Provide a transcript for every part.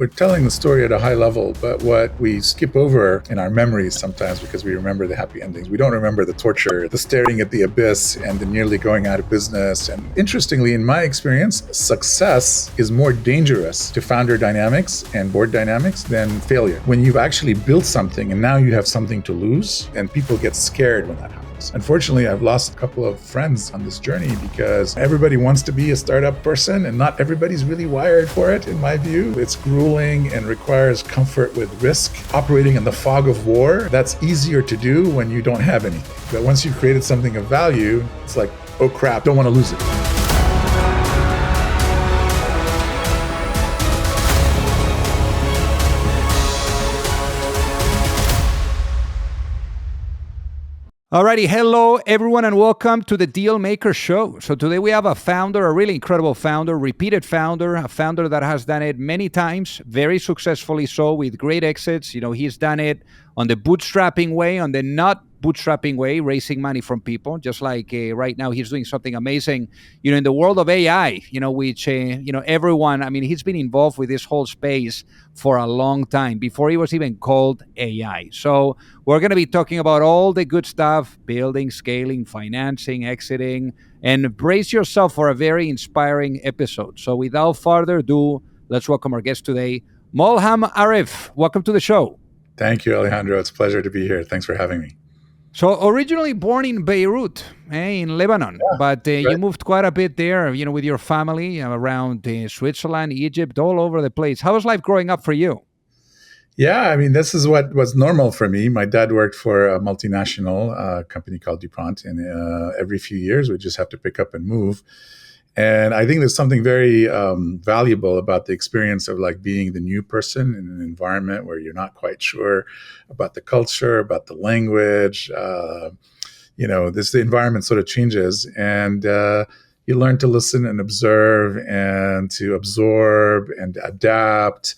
We're telling the story at a high level, but what we skip over in our memories sometimes because we remember the happy endings. We don't remember the torture, the staring at the abyss, and the nearly going out of business. And interestingly, in my experience, success is more dangerous to founder dynamics and board dynamics than failure. When you've actually built something and now you have something to lose, and people get scared when that happens. Unfortunately, I've lost a couple of friends on this journey because everybody wants to be a startup person and not everybody's really wired for it, in my view. It's grueling and requires comfort with risk. Operating in the fog of war, that's easier to do when you don't have anything. But once you've created something of value, it's like, oh crap, don't want to lose it. Alrighty, hello everyone and welcome to the Deal Maker Show. So today we have a founder, a really incredible founder, repeated founder, a founder that has done it many times, very successfully so with great exits. You know, he's done it on the bootstrapping way, on the not bootstrapping way, raising money from people, just like right now he's doing something amazing, you know, in the world of AI, you know, which, everyone, I mean, he's been involved with this whole space for a long time before he was even called AI. So we're going to be talking about all the good stuff, building, scaling, financing, exiting, and brace yourself for a very inspiring episode. So without further ado, let's welcome our guest today, Molham Aref. Welcome to the show. Thank you, Alejandro. It's a pleasure to be here. Thanks for having me. So originally born in Beirut, in Lebanon, but right. You moved quite a bit there, you know, with your family around Switzerland, Egypt, all over the place. How was life growing up for you? Yeah, I mean, this is what was normal for me. My dad worked for a multinational company called DuPont, and every few years we just have to pick up and move. And I think there's something very valuable about the experience of like being the new person in an environment where you're not quite sure about the culture, about the language. The environment sort of changes, and you learn to listen and observe and to absorb and adapt.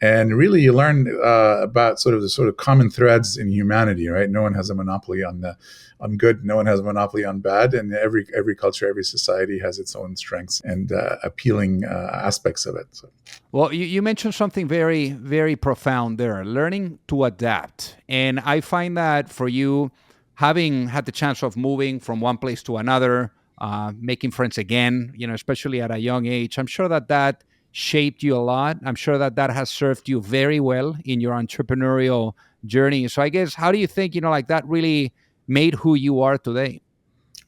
And really, you learn about the sort of common threads in humanity, right? No one has a monopoly on good. No one has a monopoly on bad. And every culture, every society has its own strengths and appealing aspects of it. So. Well, you mentioned something very, very profound there, learning to adapt. And I find that for you, having had the chance of moving from one place to another, making friends again, you know, especially at a young age, I'm sure that shaped you a lot. I'm sure that has served you very well in your entrepreneurial journey. So I guess, how do you think, that really made who you are today?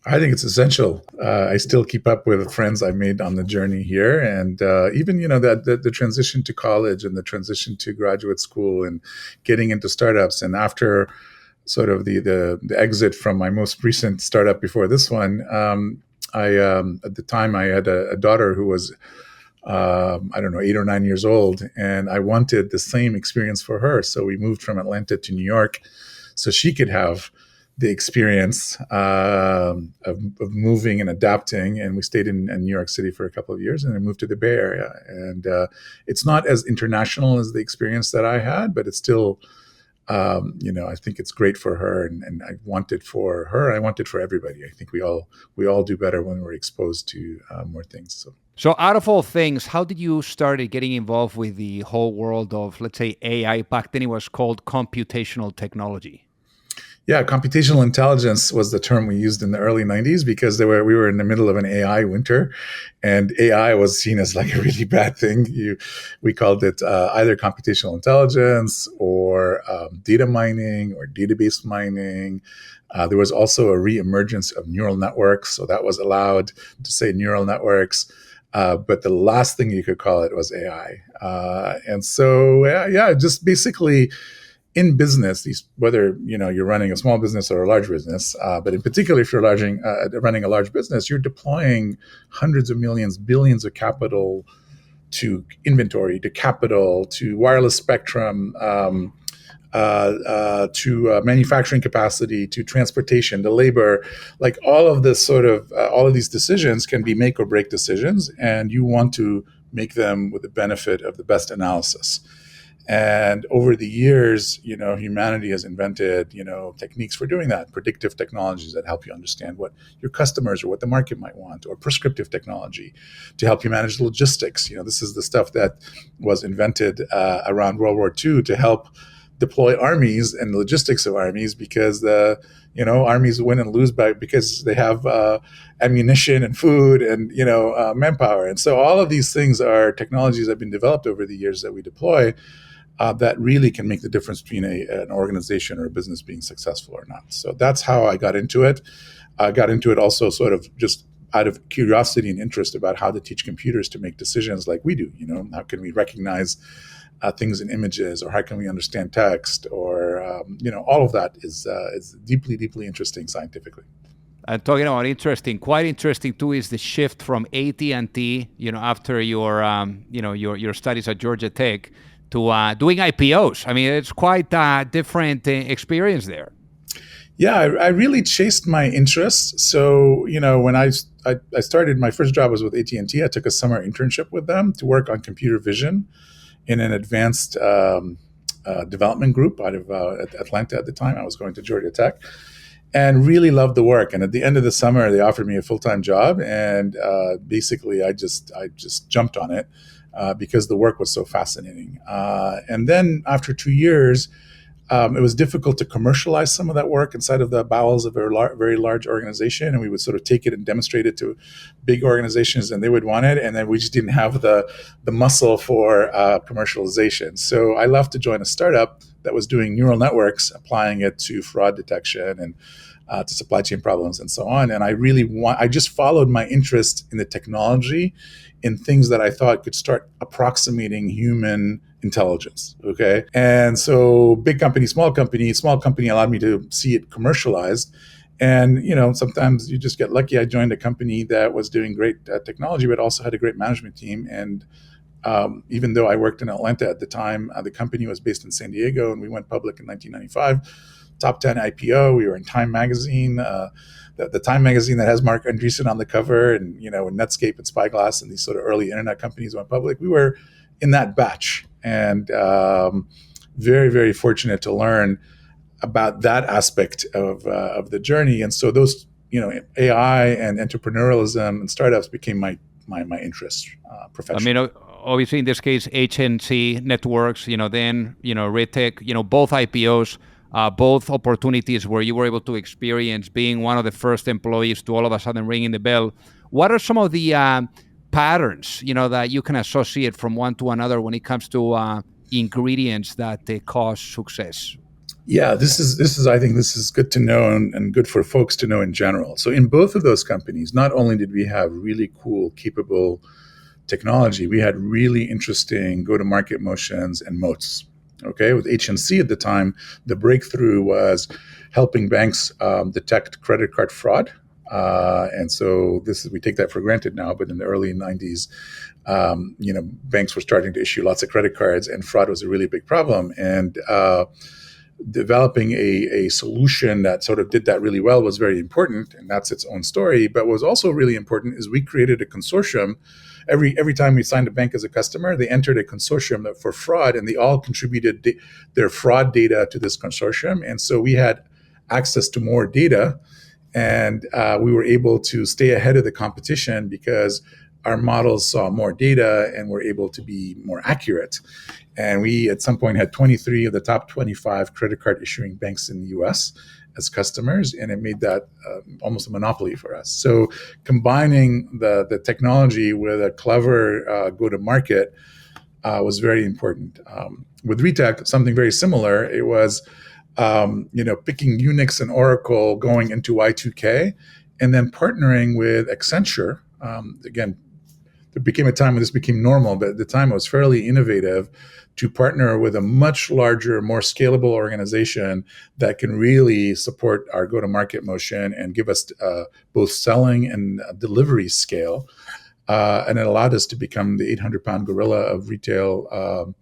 I think it's essential. I still keep up with friends I made on the journey here. And even, the transition to college and the transition to graduate school and getting into startups. And after sort of the exit from my most recent startup before this one, at the time I had a daughter who was 8 or 9 years old. And I wanted the same experience for her. So we moved from Atlanta to New York so she could have the experience of moving and adapting. And we stayed in New York City for a couple of years and then moved to the Bay Area. And it's not as international as the experience that I had, but it's still, I think it's great for her. And I want it for her. I want it for everybody. I think we all do better when we're exposed to more things. So out of all things, how did you start getting involved with the whole world of, let's say, AI? Back then it was called computational technology. Yeah, computational intelligence was the term we used in the early 90s because we were in the middle of an AI winter, and AI was seen as like a really bad thing. We called it either computational intelligence or data mining or database mining. There was also a reemergence of neural networks, so that was allowed to say neural networks. But the last thing you could call it was AI. And so, just basically in business, whether you're running a small business or a large business, but in particular, if you're running a large business, you're deploying hundreds of millions, billions of capital to inventory, to capital, to wireless spectrum, to manufacturing capacity, to transportation, to labor. Like all of these decisions can be make or break decisions, and you want to make them with the benefit of the best analysis. And over the years, humanity has invented, techniques for doing that, predictive technologies that help you understand what your customers or what the market might want, or prescriptive technology to help you manage logistics. This is the stuff that was invented around World War II to help deploy armies and the logistics of armies, because armies win and lose because they have ammunition and food and manpower. And so all of these things are technologies that have been developed over the years that we deploy, that really can make the difference between an organization or a business being successful or not. So that's how I got into it. I got into it also sort of just out of curiosity and interest about how to teach computers to make decisions like we do. How can we recognize things in images, or how can we understand text, or all of that is deeply, deeply interesting scientifically. And talking about interesting, quite interesting too, is the shift from AT&T, after your studies at Georgia Tech, to doing IPOs. I mean, it's quite a different experience there. Yeah, I really chased my interests. So, when I started, my first job was with AT&T. I took a summer internship with them to work on computer vision in an advanced development group out of Atlanta at the time. I was going to Georgia Tech, and really loved the work. And at the end of the summer, they offered me a full-time job, and basically, I just jumped on it because the work was so fascinating. And then after 2 years, it was difficult to commercialize some of that work inside of the bowels of a very large organization, and we would sort of take it and demonstrate it to big organizations, and they would want it, and then we just didn't have the muscle for commercialization. So I left to join a startup that was doing neural networks, applying it to fraud detection and to supply chain problems and so on. And I just followed my interest in the technology, in things that I thought could start approximating human intelligence. Okay. And so big company, small company allowed me to see it commercialized. And, sometimes you just get lucky. I joined a company that was doing great technology, but also had a great management team. And even though I worked in Atlanta at the time, the company was based in San Diego, and we went public in 1995, top 10 IPO. We were in Time Magazine, the Time Magazine that has Mark Andreessen on the cover, and, when Netscape and Spyglass and these sort of early internet companies went public, we were in that batch. And very, very fortunate to learn about that aspect of the journey. And so those, AI and entrepreneurialism and startups became my interest professionally. I mean, obviously in this case, HNC Networks, then, Ritech, both IPOs, both opportunities where you were able to experience being one of the first employees to all of a sudden ringing the bell. What are some of the patterns, that you can associate from one to another when it comes to ingredients that cause success? Yeah, this is I think this is good to know, and good for folks to know in general. So in both of those companies, not only did we have really cool, capable technology, we had really interesting go-to-market motions and moats. Okay, with HNC at the time, the breakthrough was helping banks detect credit card fraud. And so we take that for granted now, but in the early 90s, banks were starting to issue lots of credit cards, and fraud was a really big problem. And developing a solution that sort of did that really well was very important, and that's its own story. But what was also really important is we created a consortium. Every time we signed a bank as a customer, they entered a consortium for fraud, and they all contributed their fraud data to this consortium. And so we had access to more data, and we were able to stay ahead of the competition because our models saw more data and were able to be more accurate. And we, at some point, had 23 of the top 25 credit card issuing banks in the US as customers, and it made that almost a monopoly for us. So combining the technology with a clever go-to-market was very important. With Ritech, something very similar. It was picking Unix and Oracle going into Y2K, and then partnering with Accenture. Again, there became a time when this became normal, but at the time it was fairly innovative to partner with a much larger, more scalable organization that can really support our go-to-market motion and give us both selling and delivery scale. And it allowed us to become the 800-pound gorilla of retail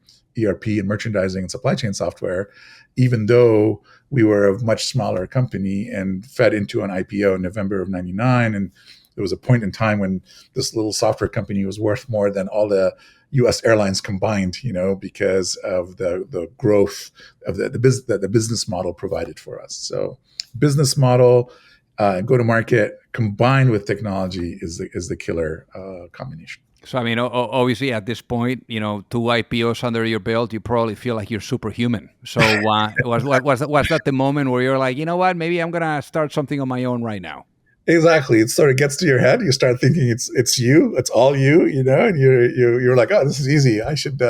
ERP and merchandising and supply chain software, even though we were a much smaller company and fed into an IPO in November of 99. And there was a point in time when this little software company was worth more than all the U.S. airlines combined, because of the growth of the business model provided for us. So business model, go to market combined with technology is the killer combination. So, I mean, obviously at this point, 2 IPOs under your belt, you probably feel like you're superhuman. So was that the moment where you're like, you know what, maybe I'm going to start something on my own right now? Exactly. It sort of gets to your head. You start thinking it's you, it's all you, and you're like, oh, this is easy. I should,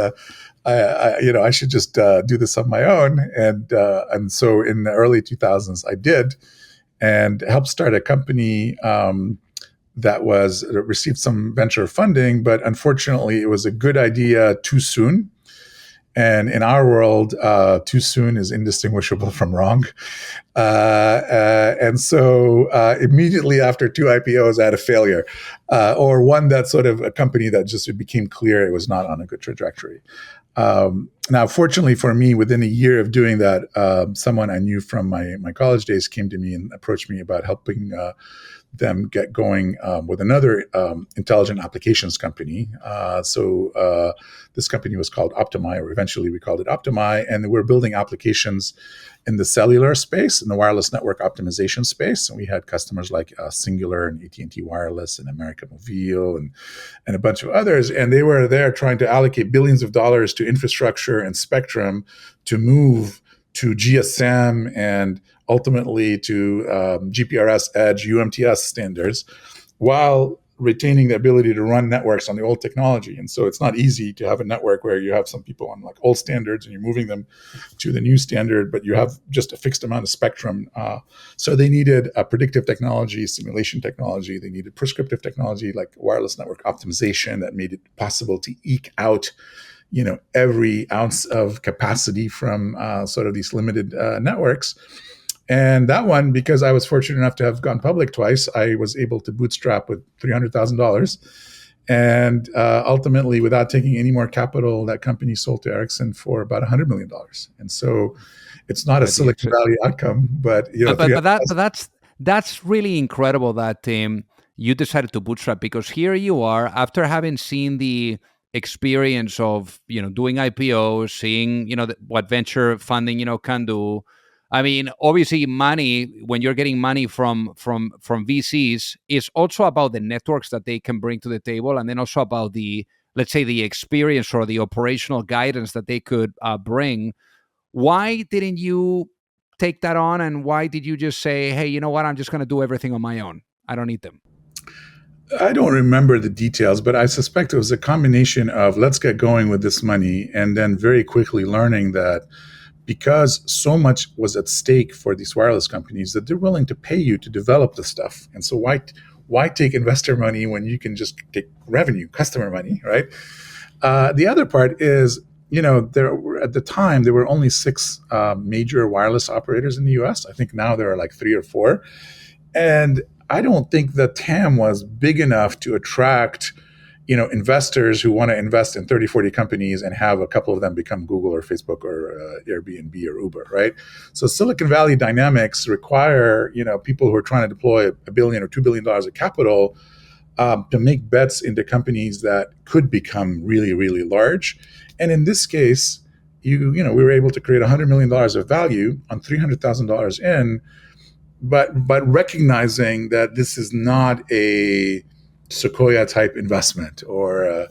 I should just do this on my own. And so in the early 2000s, I did, and helped start a company that received some venture funding, but unfortunately, it was a good idea too soon. And in our world, too soon is indistinguishable from wrong. And so immediately after 2 IPOs, I had a failure, or one that sort of a company that just it became clear it was not on a good trajectory. Now, fortunately for me, within a year of doing that, someone I knew from my college days came to me and approached me about helping them get going with another intelligent applications company. So this company was called Optimi, or eventually we called it Optimi, and we're building applications in the cellular space, in the wireless network optimization space. And we had customers like Singular and AT&T Wireless and America Movil and a bunch of others. And they were there trying to allocate billions of dollars to infrastructure and spectrum to move to GSM and ultimately to GPRS, Edge, UMTS standards, while retaining the ability to run networks on the old technology. And so it's not easy to have a network where you have some people on like old standards and you're moving them to the new standard, but you have just a fixed amount of spectrum. So they needed a predictive technology, simulation technology. They needed prescriptive technology like wireless network optimization that made it possible to eke out every ounce of capacity from sort of these limited networks. And that one, because I was fortunate enough to have gone public twice, I was able to bootstrap with $300,000. And ultimately, without taking any more capital, that company sold to Ericsson for about $100 million. And so it's not a Silicon Valley outcome, but that's really incredible that you decided to bootstrap, because here you are after having seen the experience of doing IPOs, seeing what venture funding can do. I mean, obviously, money, when you're getting money from VCs, is also about the networks that they can bring to the table, and then also about the, let's say, the experience or the operational guidance that they could bring. Why didn't you take that on, and why did you just say, hey, you know what, I'm just going to do everything on my own? I don't need them. I don't remember the details, but I suspect it was a combination of let's get going with this money, and then very quickly learning that because so much was at stake for these wireless companies that they're willing to pay you to develop the stuff. And so why take investor money when you can just take revenue, customer money, right? The other part is, there were, at the time, there were only 6 major wireless operators in the US. I think now there are like 3 or 4. And I don't think the TAM was big enough to attract investors who want to invest in 30, 40 companies and have a couple of them become Google or Facebook or Airbnb or Uber, right? So Silicon Valley dynamics require, people who are trying to deploy $1 billion or $2 billion of capital to make bets into companies that could become really, really large. And in this case, we were able to create $100 million of value on $300,000 in, but recognizing that this is not a Sequoia type investment or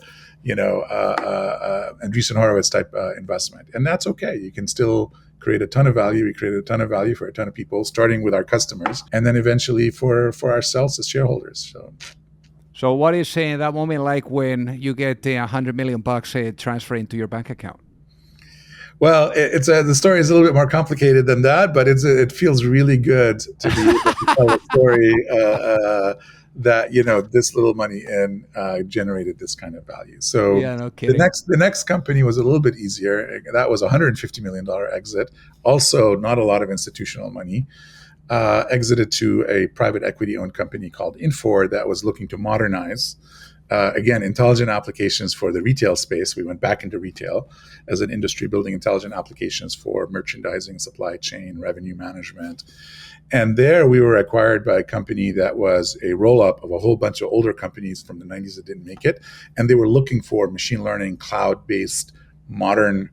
Andreessen Horowitz type investment, and that's okay. You can still create a ton of value. We created a ton of value for a ton of people, starting with our customers, and then eventually for ourselves as shareholders. So what is in that moment like when you get $100 million transferred into your bank account? Well, the story is a little bit more complicated than that, but it feels really good to be able to tell a story that this little money in generated this kind of value. So yeah, no kidding. The next company was a little bit easier. That was a $150 million exit. Also, not a lot of institutional money. Exited to a private equity owned company called Infor that was looking to modernize again, intelligent applications for the retail space. We went back into retail as an industry, building intelligent applications for merchandising, supply chain, revenue management. And there we were acquired by a company that was a roll-up of a whole bunch of older companies from the 90s that didn't make it. And they were looking for machine learning, cloud-based, modern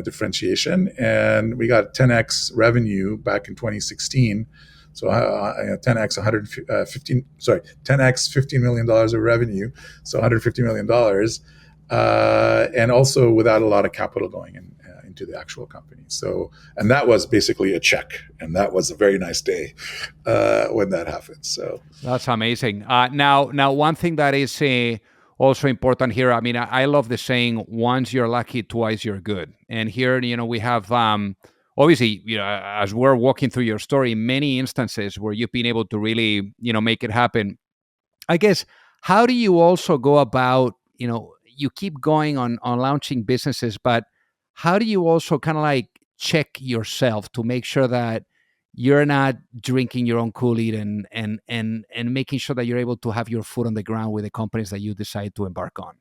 differentiation. And we got 10x revenue back in 2016. So 10x 10x $15 million of revenue, so $150 million, and also without a lot of capital going into the actual company. So, and that was basically a check, and that was a very nice day when that happened. So that's amazing. Now, one thing that is also important here. I mean, I love the saying, "Once you're lucky, twice you're good." And here, we have. Obviously, as we're walking through your story, many instances where you've been able to really, make it happen. I guess, how do you also go about, you keep going on launching businesses, but how do you also kind of like check yourself to make sure that you're not drinking your own Kool-Aid and making sure that you're able to have your foot on the ground with the companies that you decide to embark on?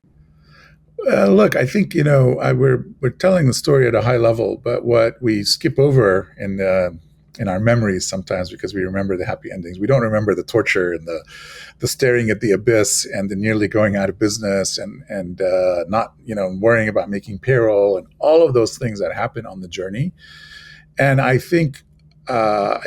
Look, I think we're telling the story at a high level, but what we skip over in our memories sometimes, because we remember the happy endings, we don't remember the torture and the staring at the abyss and the nearly going out of business and not worrying about making payroll and all of those things that happen on the journey. And I think I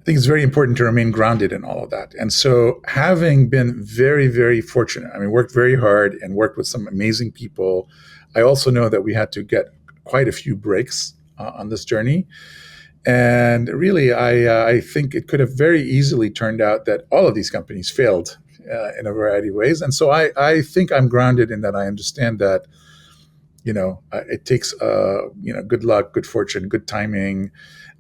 think it's very important to remain grounded in all of that. And so having been very, very fortunate, worked very hard and worked with some amazing people, I also know that we had to get quite a few breaks on this journey. And really, I think it could have very easily turned out that all of these companies failed in a variety of ways. And so I think I'm grounded in that. I understand that, it takes, good luck, good fortune, good timing,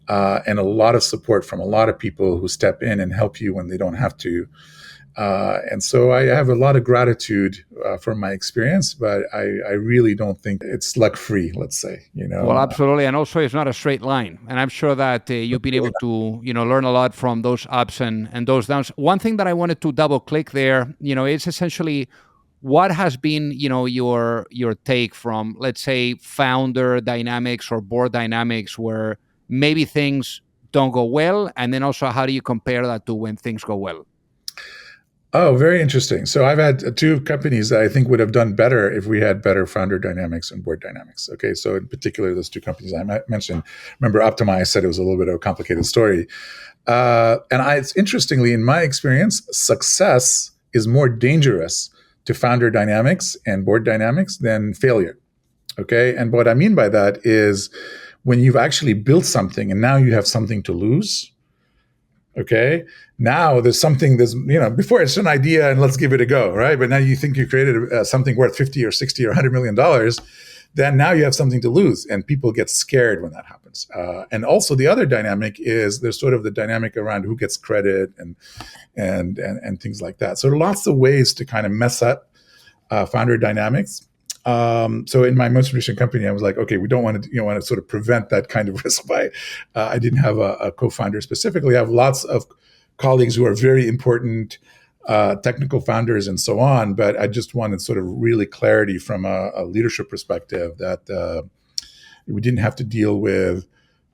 and a lot of support from a lot of people who step in and help you when they don't have to. And so I have a lot of gratitude for my experience, but I really don't think it's luck-free, let's say. Well, absolutely. And also, it's not a straight line. And I'm sure that you've been able to, learn a lot from those ups and those downs. One thing that I wanted to double click there, is essentially what has been, your take from, let's say, founder dynamics or board dynamics where maybe things don't go well, and then also how do you compare that to when things go well? Oh, very interesting. So I've had two companies that I think would have done better if we had better founder dynamics and board dynamics. Okay, so in particular, those two companies I mentioned. Remember, Optimize, I said it was a little bit of a complicated story. It's interestingly, in my experience, success is more dangerous to founder dynamics and board dynamics than failure. Okay, and what I mean by that is when you've actually built something and now you have something to lose. Okay, now there's before it's an idea and let's give it a go, right? But now you think you created something worth 50 or 60 or $100 million, then now you have something to lose, and people get scared when that happens. And also the other dynamic is there's sort of the dynamic around who gets credit and things like that. So there are lots of ways to kind of mess up founder dynamics. So in my most recent company, I was like, okay, we don't want to sort of prevent that kind of risk by, I didn't have a co-founder specifically. I have lots of colleagues who are very important technical founders and so on, but I just wanted sort of really clarity from a leadership perspective that we didn't have to deal with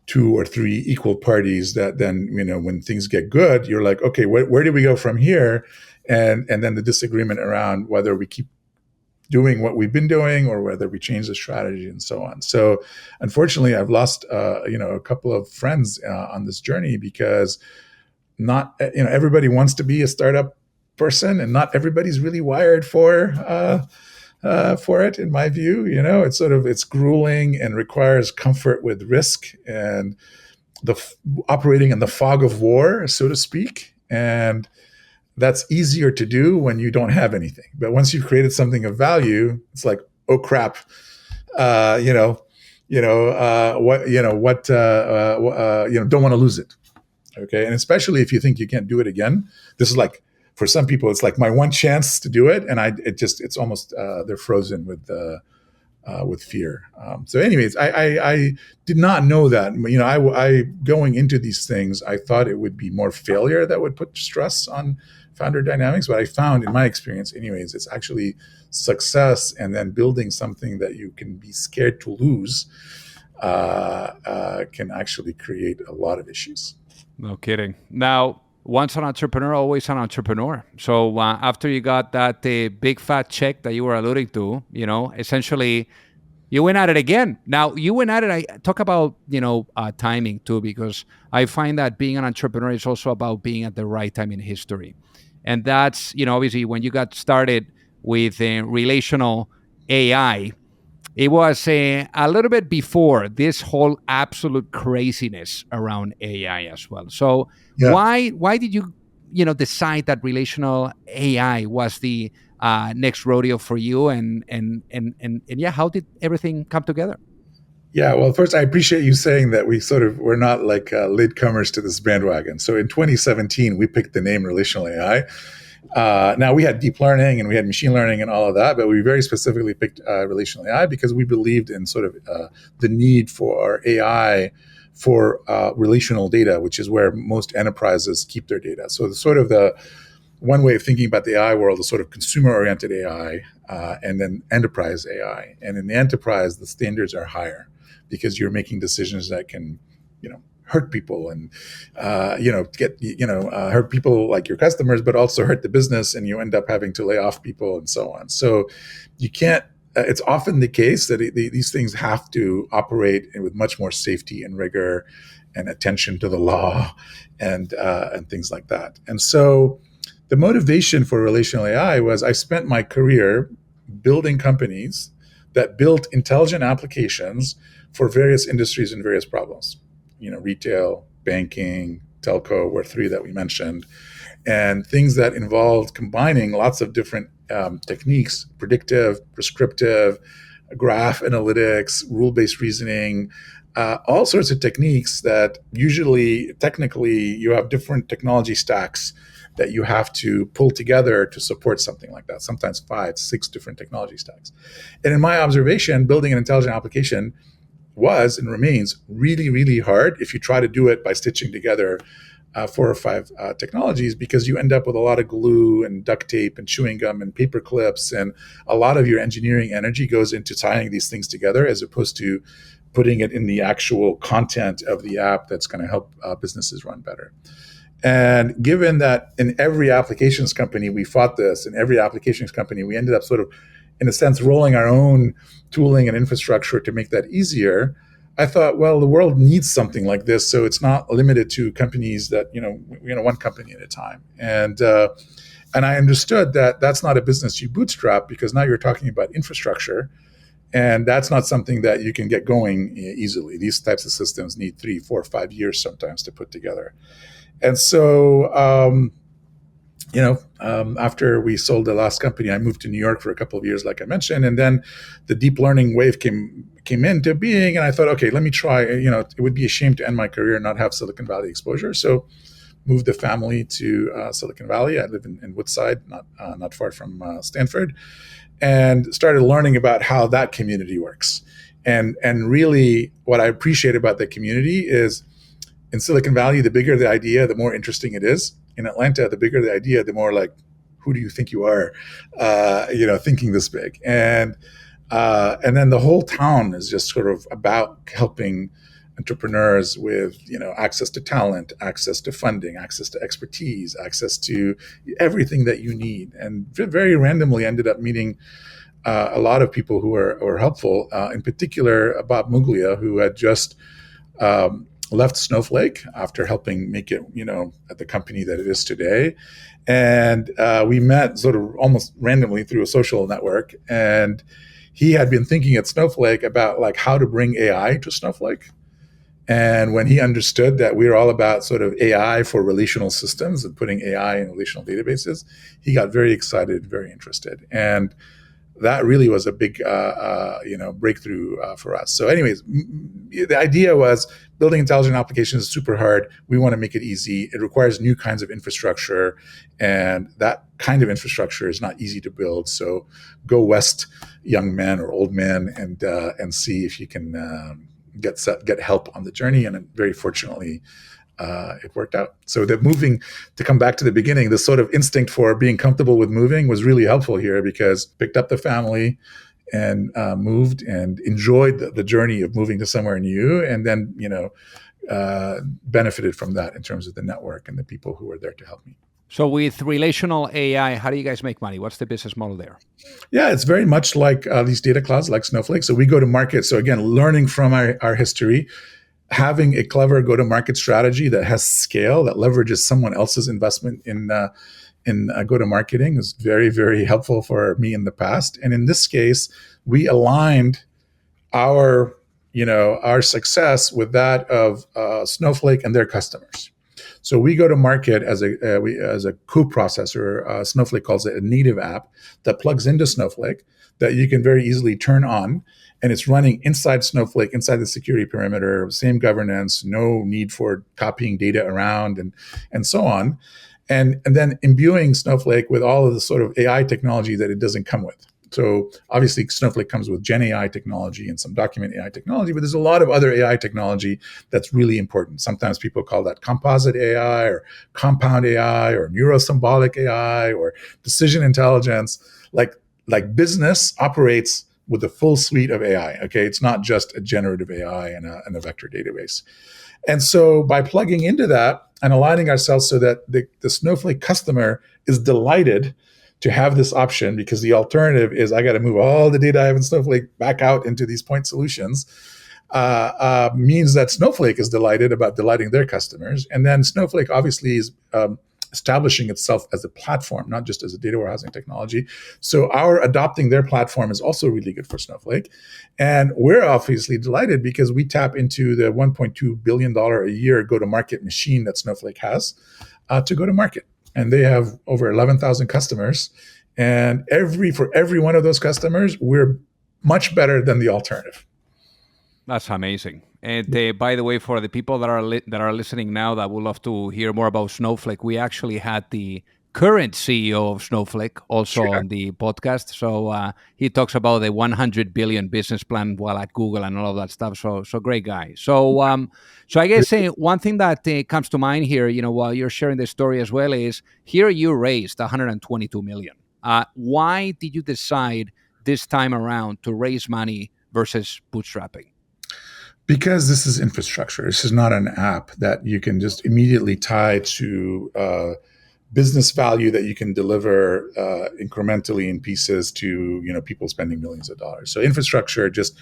2 or 3 equal parties that then, when things get good, you're like, okay, where do we go from here? And then the disagreement around whether we keep doing what we've been doing or whether we change the strategy and so on. So unfortunately, I've lost, a couple of friends on this journey because not, everybody wants to be a startup person and not everybody's really wired for it, in my view. It's grueling and requires comfort with risk and operating in the fog of war, so to speak. And that's easier to do when you don't have anything. But once you've created something of value, it's like, oh crap, don't want to lose it. Okay, and especially if you think you can't do it again, this is like, for some people, it's like my one chance to do it, and it's almost they're frozen with with fear. So, anyways, I did not know that. I going into these things, I thought it would be more failure that would put stress on founder dynamics. But I found, in my experience, anyways, it's actually success and then building something that you can be scared to lose can actually create a lot of issues. No kidding. Now, once an entrepreneur, always an entrepreneur. So after you got that big fat check that you were alluding to, essentially you went at it again. Now you went at it. I talk about timing too, because I find that being an entrepreneur is also about being at the right time in history, and that's obviously when you got started with relational AI. It was a little bit before this whole absolute craziness around AI as well. So Yeah. why did you decide that relational AI was the next rodeo for you, and yeah, how did everything come together? Yeah, well, first, I appreciate you saying that we're not like latecomers to this bandwagon. So in 2017, we picked the name Relational AI. Now, we had deep learning and we had machine learning and all of that, but we very specifically picked Relational AI because we believed in sort of the need for AI for relational data, which is where most enterprises keep their data. So the one way of thinking about the AI world is sort of consumer-oriented AI and then enterprise AI. And in the enterprise, the standards are higher because you're making decisions that can, hurt people and, hurt people like your customers, but also hurt the business, and you end up having to lay off people and so on. So you can't. It's often the case that these things have to operate with much more safety and rigor and attention to the law and things like that. And so the motivation for Relational AI was I spent my career building companies that built intelligent applications for various industries and various problems. Retail, banking, telco were three that we mentioned, and things that involved combining lots of different techniques: predictive, prescriptive, graph analytics, rule-based reasoning, all sorts of techniques that usually, technically, you have different technology stacks that you have to pull together to support something like that, sometimes 5, 6 different technology stacks. And in my observation, building an intelligent application was and remains really, really hard if you try to do it by stitching together 4 or 5 technologies, because you end up with a lot of glue and duct tape and chewing gum and paper clips, and a lot of your engineering energy goes into tying these things together as opposed to putting it in the actual content of the app that's going to help businesses run better. And given that in every applications company we fought this, in every applications company we ended up sort of, in a sense, rolling our own tooling and infrastructure to make that easier, I thought, well, the world needs something like this, so it's not limited to companies that one company at a time. And I understood that that's not a business you bootstrap, because now you're talking about infrastructure, and that's not something that you can get going easily. These types of systems need 3, 4, 5 years sometimes to put together. And so, after we sold the last company, I moved to New York for a couple of years, like I mentioned, and then the deep learning wave came into being, and I thought, okay, let me try. It would be a shame to end my career and not have Silicon Valley exposure. So, moved the family to Silicon Valley. I live in Woodside, not far from Stanford, and started learning about how that community works. And really, what I appreciate about the community is, in Silicon Valley, the bigger the idea, the more interesting it is. In Atlanta, the bigger the idea, the more like, who do you think you are, thinking this big? And then the whole town is just sort of about helping entrepreneurs with, access to talent, access to funding, access to expertise, access to everything that you need. And very randomly ended up meeting a lot of people who are helpful. In particular, Bob Muglia, who had just left Snowflake after helping make it, at the company that it is today. And we met sort of almost randomly through a social network. And he had been thinking at Snowflake about like how to bring AI to Snowflake. And when he understood that we were all about sort of AI for relational systems and putting AI in relational databases, he got very excited, very interested. And that really was a big breakthrough for us. So anyways, the idea was building intelligent applications is super hard. We want to make it easy. It requires new kinds of infrastructure, and that kind of infrastructure is not easy to build. So go west, young men or old men, and see if you can get help on the journey. And very fortunately, it worked out. So that moving, to come back to the beginning, this sort of instinct for being comfortable with moving was really helpful here, because picked up the family and moved and enjoyed the journey of moving to somewhere new, and then benefited from that in terms of the network and the people who were there to help me. So with Relational AI, how do you guys make money? What's the business model there? Yeah, it's very much like these data clouds, like Snowflake. So we go to market. So again, learning from our history, having a clever go-to-market strategy that has scale, that leverages someone else's investment in go-to-marketing is very, very helpful for me in the past. And in this case, we aligned our success with that of Snowflake and their customers. So we go to market as a co-processor. Snowflake calls it a native app that plugs into Snowflake that you can very easily turn on, and it's running inside Snowflake, inside the security perimeter, same governance, no need for copying data around and so on, and then imbuing Snowflake with all of the sort of AI technology that it doesn't come with. So obviously Snowflake comes with Gen AI technology and some document AI technology, but there's a lot of other AI technology that's really important. Sometimes people call that composite AI or compound AI or neurosymbolic AI or decision intelligence. Like business operates with a full suite of AI. Okay, it's not just a generative AI and a vector database. And so by plugging into that and aligning ourselves so that the Snowflake customer is delighted to have this option, because the alternative is I got to move all the data I have in Snowflake back out into these point solutions, means that Snowflake is delighted about delighting their customers. And then Snowflake obviously is establishing itself as a platform, not just as a data warehousing technology. So our adopting their platform is also really good for Snowflake. And we're obviously delighted because we tap into the $1.2 billion a year go-to-market machine that Snowflake has to go to market. And they have over 11,000 customers. And for every one of those customers, we're much better than the alternative. That's amazing. And by the way, for the people that are listening now that would love to hear more about Snowflake, we actually had the current CEO of Snowflake also on the podcast. So he talks about the 100 billion business plan while at Google and all of that stuff. So great guy. So I guess one thing that comes to mind here, while you're sharing the story as well, is here you raised 122 million. Why did you decide this time around to raise money versus bootstrapping? Because this is infrastructure. This is not an app that you can just immediately tie to business value that you can deliver incrementally in pieces to people spending millions of dollars. So infrastructure just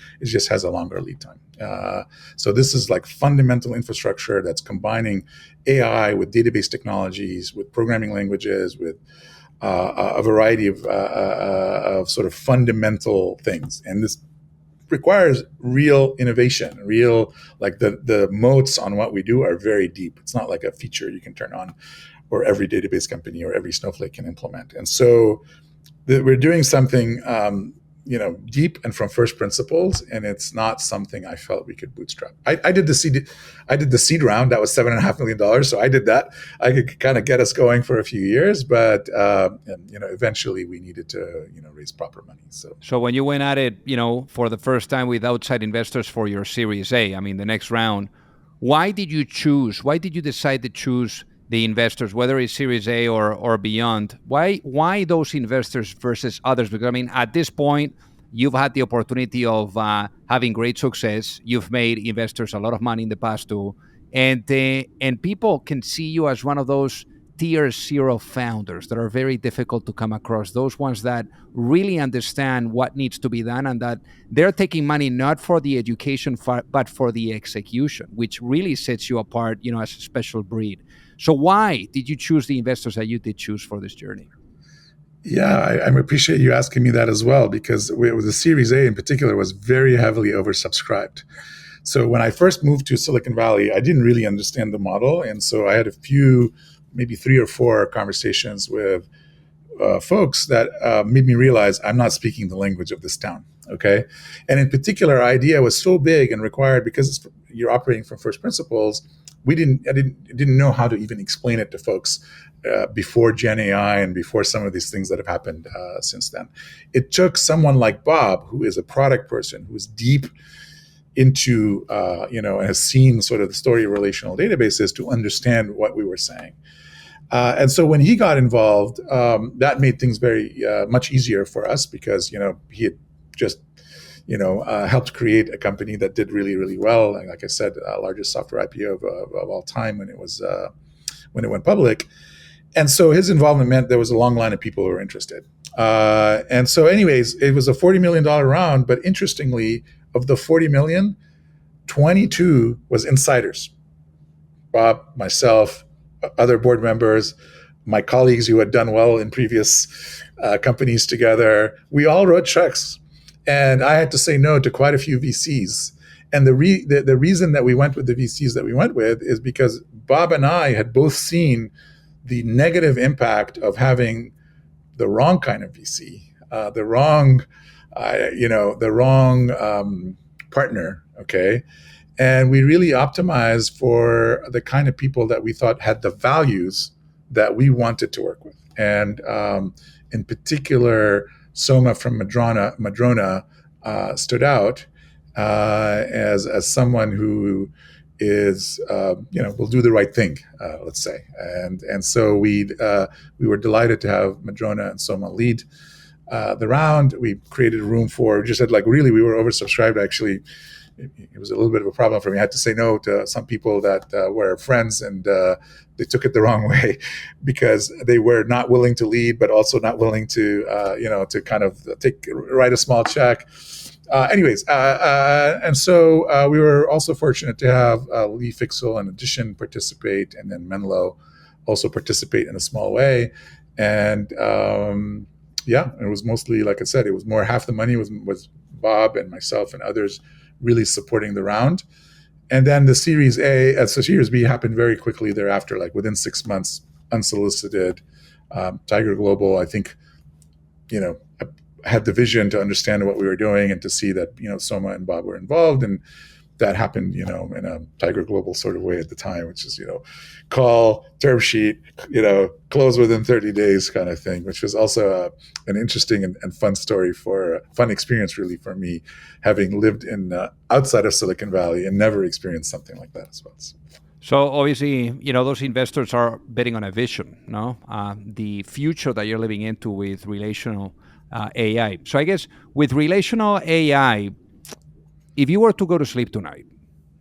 has a longer lead time. So this is like fundamental infrastructure that's combining AI with database technologies, with programming languages, with a variety of sort of fundamental things. And this requires real innovation, like the moats on what we do are very deep. It's not like a feature you can turn on or every database company or every Snowflake can implement. And so we're doing something deep and from first principles, and it's not something I felt we could bootstrap. I did the seed round. That was $7.5 million. So I did that. I could kind of get us going for a few years, but eventually we needed to raise proper money. So when you went at it, for the first time with outside investors for your Series A, the next round, why did you decide to choose the investors, whether it's Series A or beyond? Why those investors versus others? Because at this point, you've had the opportunity of having great success. You've made investors a lot of money in the past too, and people can see you as one of those tier 0 founders that are very difficult to come across. Those ones that really understand what needs to be done, and that they're taking money not for the education but for the execution, which really sets you apart, as a special breed. So why did you choose the investors that you did choose for this journey? Yeah, I appreciate you asking me that as well, because the Series A in particular was very heavily oversubscribed. So when I first moved to Silicon Valley, I didn't really understand the model. And so I had a few, maybe 3 or 4 conversations with folks that made me realize I'm not speaking the language of this town. Okay, and in particular, our idea was so big and required because you're operating from first principles. I didn't know how to even explain it to folks before Gen AI and before some of these things that have happened since then. It took someone like Bob, who is a product person, who's deep into has seen sort of the story of relational databases to understand what we were saying. And so when he got involved, that made things very much easier for us because he had just helped create a company that did really, really well. And like I said, largest software IPO of all time when it went public. And so his involvement meant there was a long line of people who were interested. And so, anyways, it was a $40 million round. But interestingly, of the 40 million, 22 was insiders. Bob, myself, other board members, my colleagues who had done well in previous companies together. We all wrote checks. And I had to say no to quite a few VCs. And the reason that we went with the VCs that we went with is because Bob and I had both seen the negative impact of having the wrong kind of VC, the wrong partner. Okay. And we really optimized for the kind of people that we thought had the values that we wanted to work with. And in particular, Soma from Madrona stood out as someone who is will do the right thing, let's say. And so we were delighted to have Madrona and Soma lead the round. We created a room for just had we were oversubscribed actually. It was a little bit of a problem for me. I had to say no to some people that were friends, and they took it the wrong way because they were not willing to lead, but also not willing to, to kind of write a small check. And so we were also fortunate to have Lee Fixel in addition participate, and then Menlo also participate in a small way. And it was mostly, like I said, it was more half the money was Bob and myself and others really supporting the round. And then the Series Series B happened very quickly thereafter, like within 6 months, unsolicited. Tiger Global, I think, had the vision to understand what we were doing and to see that, Soma and Bob were involved. And that happened, in a Tiger Global sort of way at the time, which is, call, term sheet, close within 30 days kind of thing, which was also an interesting and fun story fun experience really for me, having lived in outside of Silicon Valley and never experienced something like that as well. So obviously, those investors are betting on a vision, no? The future that you're living into with relational AI. So I guess with relational AI, if you were to go to sleep tonight,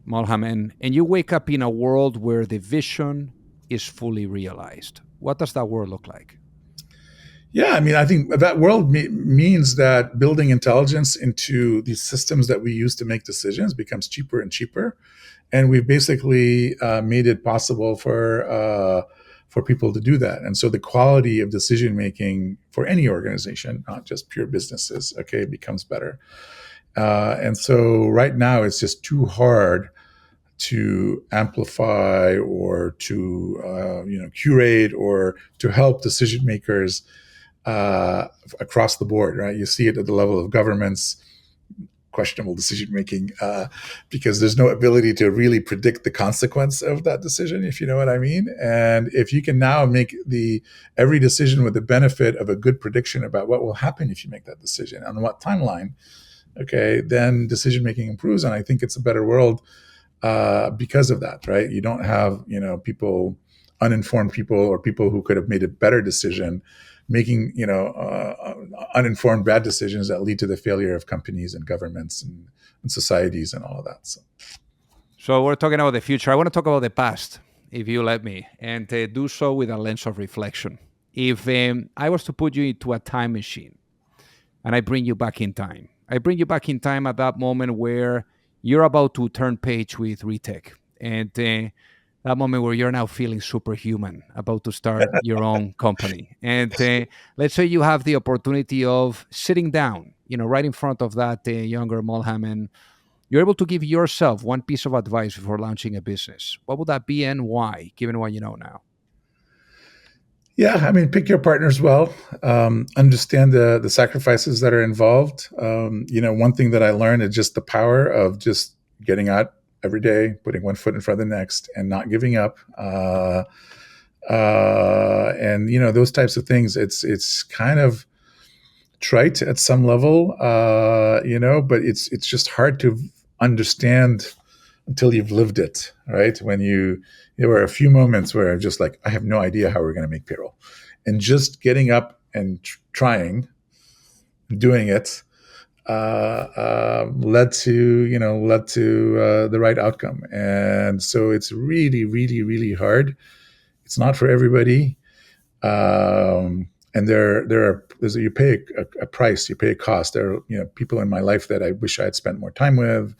Molham, and you wake up in a world where the vision is fully realized, what does that world look like? Yeah, I mean, I think that world means that building intelligence into these systems that we use to make decisions becomes cheaper and cheaper. And we've basically made it possible for people to do that. And so the quality of decision making for any organization, not just pure businesses, becomes better. And so right now it's just too hard to amplify or to curate or to help decision makers across the board. Right, you see it at the level of governments, questionable decision making, because there's no ability to really predict the consequence of that decision, if you know what I mean. And if you can now make every decision with the benefit of a good prediction about what will happen if you make that decision on what timeline, then decision making improves, and I think it's a better world because of that. Right, you don't have uninformed people or people who could have made a better decision making uninformed bad decisions that lead to the failure of companies and governments and societies and all of that. So we're talking about the future. I want to talk about the past, if you let me, and do so with a lens of reflection. If I was to put you into a time machine and I bring you back in time, at that moment where you're about to turn page with Retech, and that moment where you're now feeling superhuman, about to start your own company. And let's say you have the opportunity of sitting down, right in front of that younger Molham, and you're able to give yourself one piece of advice before launching a business. What would that be and why, given what you know now? Yeah, I mean, pick your partners well. Understand the sacrifices that are involved. One thing that I learned is just the power of just getting out every day, putting one foot in front of the next, and not giving up. And those types of things. It's kind of trite at some level, but it's just hard to understand until you've lived it, right? There were a few moments where I'm just like, I have no idea how we're going to make payroll, and just getting up and trying, doing it, led to the right outcome. And so it's really, really, really hard. It's not for everybody. And you pay a price, you pay a cost. There are people in my life that I wish I had spent more time with.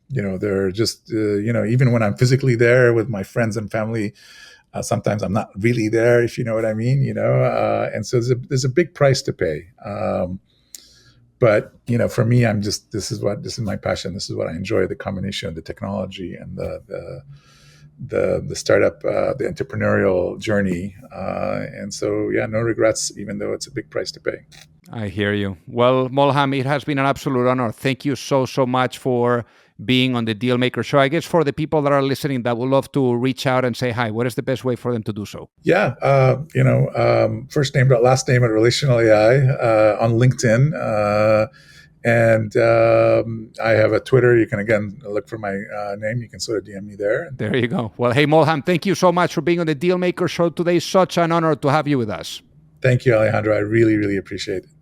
They're just even when I'm physically there with my friends and family, sometimes I'm not really there, if you know what I mean. And so there's a big price to pay. But for me, this is my passion. This is what I enjoy: the combination of the technology and the startup, the entrepreneurial journey. And so, yeah, no regrets, even though it's a big price to pay. I hear you. Well, Molham, it has been an absolute honor. Thank you so much for being on the Dealmaker Show. I guess for the people that are listening that would love to reach out and say hi, what is the best way for them to do so? Yeah, first name, last name at RelationalAI on LinkedIn. And I have a Twitter. You can, again, look for my name. You can sort of DM me there. There you go. Well, hey, Molham, thank you so much for being on the Dealmaker Show today. Such an honor to have you with us. Thank you, Alejandro. I really, really appreciate it.